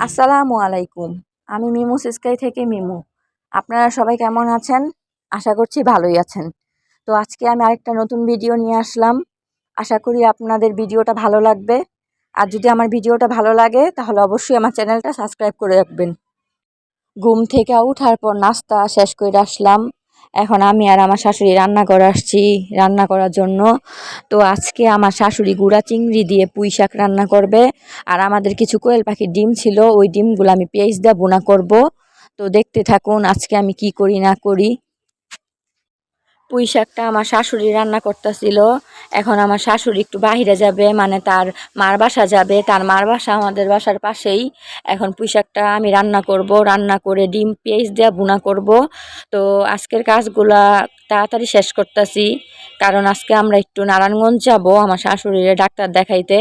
আসসালামু আলাইকুম। আমি মিমু সিস্কাই থেকে মিমু। আপনারা সবাই কেমন আছেন? আশা করছি ভালোই আছেন। তো আজকে আমি আরেকটা নতুন ভিডিও নিয়ে আসলাম। আশা করি আপনাদের ভিডিওটা ভালো লাগবে। আর যদি আমার ভিডিওটা ভালো লাগে তাহলে অবশ্যই আমার চ্যানেলটা সাবস্ক্রাইব করে রাখবেন। ঘুম থেকে ওঠার পর নাস্তা শেষ করে আসলাম। এখন আমি আর আমার শাশুড়ি রান্না করে আসছি রান্না করার জন্য। তো আজকে আমার শাশুড়ি গুঁড়া চিংড়ি দিয়ে পুঁই শাক রান্না করবে। আর আমাদের কিছু কোয়েল পাখির ডিম ছিল, ওই ডিমগুলো আমি পেঁয়াজ দিয়ে ভুনা করব। তো দেখতে থাকুন আজকে আমি কি করি না করি। পুঁই শাকটা আমার শাশুড়ি রান্না করতেছিল। এখন আমার শাশুড়ি একটু বাহিরে যাবে, মানে তার মার বাসা যাবে। তার মার বাসা আমাদের বাসার পাশেই। এখন পুঁই শাকটা আমি রান্না করব, রান্না করে ডিম পেঁয়াজ দিয়ে ভুনা করব। তো আজকের কাজগুলা তাড়াতাড়ি শেষ করতেছি, কারণ আজকে আমরা একটু নারায়ণগঞ্জ যাব আমার শাশুড়ির ডাক্তার দেখাইতে।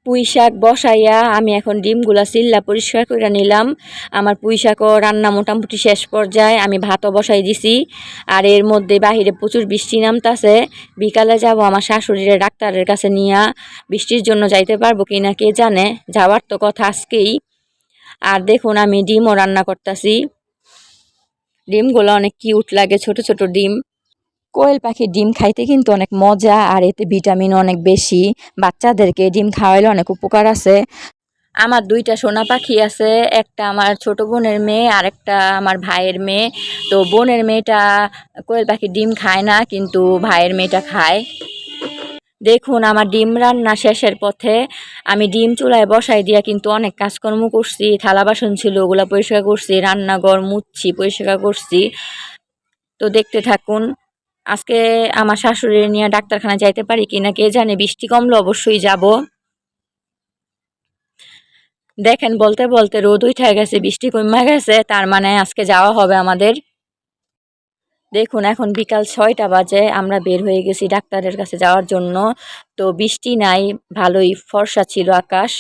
পুঁই শাক বসাইয়া আমি এখন ডিমগুলা চিল্লা পরিষ্কার করে নিলাম। আমার পুঁই শাকও রান্না মোটামুটি শেষ পর্যায়ে, আমি ভাতও বসাই দিছি। আর এর মধ্যে বাহিরে প্রচুর বৃষ্টি নামতাছে। বিকালে যাব আমার শাশুড়ির ডাক্তারের কাছে নিয়ে। বৃষ্টির জন্য যাইতে পারবো কিনা কে জানে, যাওয়ার তো কথা আজকেই। আর দেখুন আমি ডিমও রান্না করতেছি। ডিমগুলো অনেক কিউট লাগে, ছোট ছোট ডিম। কোয়েল পাখির ডিম খাইতে কিন্তু অনেক মজা, আর এতে ভিটামিন অনেক বেশি। বাচ্চাদেরকে ডিম খাওয়াইলে অনেক উপকার আছে। আমার দুইটা সোনা পাখি আছে, একটা আমার ছোট বোনের মেয়ে আর একটা আমার ভাইয়ের মেয়ে। তো বোনের মেয়েটা কোয়েল পাখির ডিম খায় না, কিন্তু ভাইয়ের মেয়েটা খায়। দেখুন আমার ডিম রান্না শেষের পথে। আমি ডিম চুলায় বসাই দিয়া কিন্তু অনেক কাজকর্ম করছি। থালা বাসন ছিল, ওগুলা পরিষ্কার করছি, রান্নাঘর মুছছি, পরিষ্কার করছি। তো দেখতে থাকুন। আজকে আমার শাশুড়ি নিয়ে ডাক্তারখানায় যাইতে পারি কিনা কে জানে, বৃষ্টি কমলে অবশ্যই যাব। দেখেন বলতে বলতে রোদ উঠে গেছে, বৃষ্টি কমে গেছে, তার মানে আজকে যাওয়া হবে আমাদের। দেখুন এখন বিকাল 6টা বাজে, আমরা বের হয়ে গেছি ডাক্তারের কাছে যাওয়ার জন্য। তো বৃষ্টি নাই, ভালোই ফর্সা ছিল আকাশ।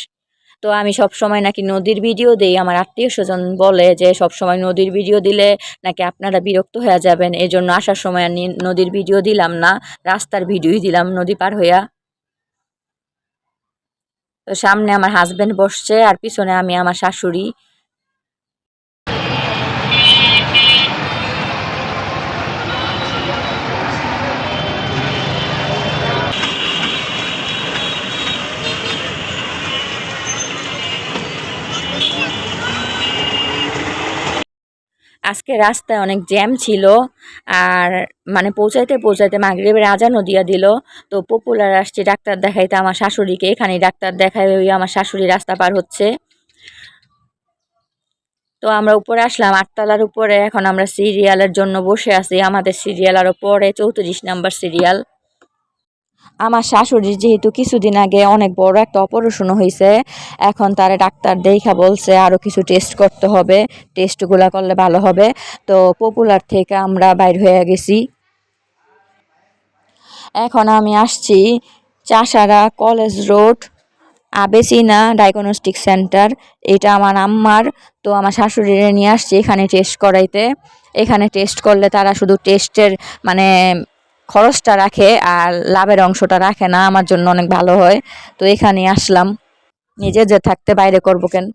তো আমি সব সময় নাকি নদীর ভিডিও দেই, আমার আত্মীয় স্বজন বলে যে সব সময় নদীর ভিডিও দিলে নাকি আপনারা বিরক্ত হয়ে যাবেন, এই জন্য আসার সময় আর নদীর ভিডিও দিলাম না, রাস্তার ভিডিওই দিলাম নদী পার হইয়া। তো সামনে আমার হাজবেন্ড বসছে আর পিছনে আমি আমার শাশুড়ি। আজকে রাস্তায় অনেক জ্যাম ছিল, আর মানে পৌঁছাইতে পৌঁছাইতে মাগরিবের আজানও দিয়া দিল। তো পপুলার আসছে ডাক্তার দেখাইতে আমার শাশুড়িকে, এখানে ডাক্তার দেখাই ওই আমার শাশুড়ি রাস্তা পার হচ্ছে। তো আমরা উপরে আসলাম 8তলার উপরে। এখন আমরা সিরিয়ালের জন্য বসে আছি, আমাদের সিরিয়াল আরও পরে, 34 নাম্বার সিরিয়াল। আমার শাশুড়ির যেহেতু কিছুদিন আগে অনেক বড় একটা অপারেশন হয়েছে, এখন তারা ডাক্তার দেখা বলছে আরও কিছু টেস্ট করতে হবে, টেস্টগুলো করলে ভালো হবে। তো পপুলার থেকে আমরা বাইর হয়ে গেছি। এখন আমি আসছি Chashara college road আবেসিনা diagnostic centre, এটা আমার আম্মার। তো আমার শাশুড়িরে নিয়ে আসছি এখানে টেস্ট করাইতে। এখানে টেস্ট করলে তারা শুধু টেস্টের মানে খরচটা রাখে আর লাভের অংশটা রাখে না, আমার জন্য অনেক ভালো হয়। তো এখানে আসলাম, নিজে যে থাকতে বাইরে করবো কেন।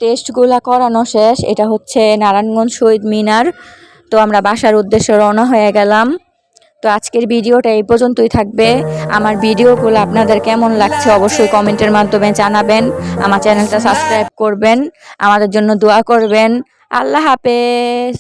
টেস্টগুলা করানো শেষ, এটা হচ্ছে নারায়ণগঞ্জ শহীদ মিনার। তো আমরা বাসার উদ্দেশ্যে রওনা হয়ে গেলাম। তো আজকের ভিডিওটা এই পর্যন্তই থাকবে। আমার ভিডিওগুলো আপনাদের কেমন লাগছে অবশ্যই কমেন্টের মাধ্যমে জানাবেন। আমার চ্যানেলটা সাবস্ক্রাইব করবেন, আমাদের জন্য দোয়া করবেন। আল্লাহ হাফেজ।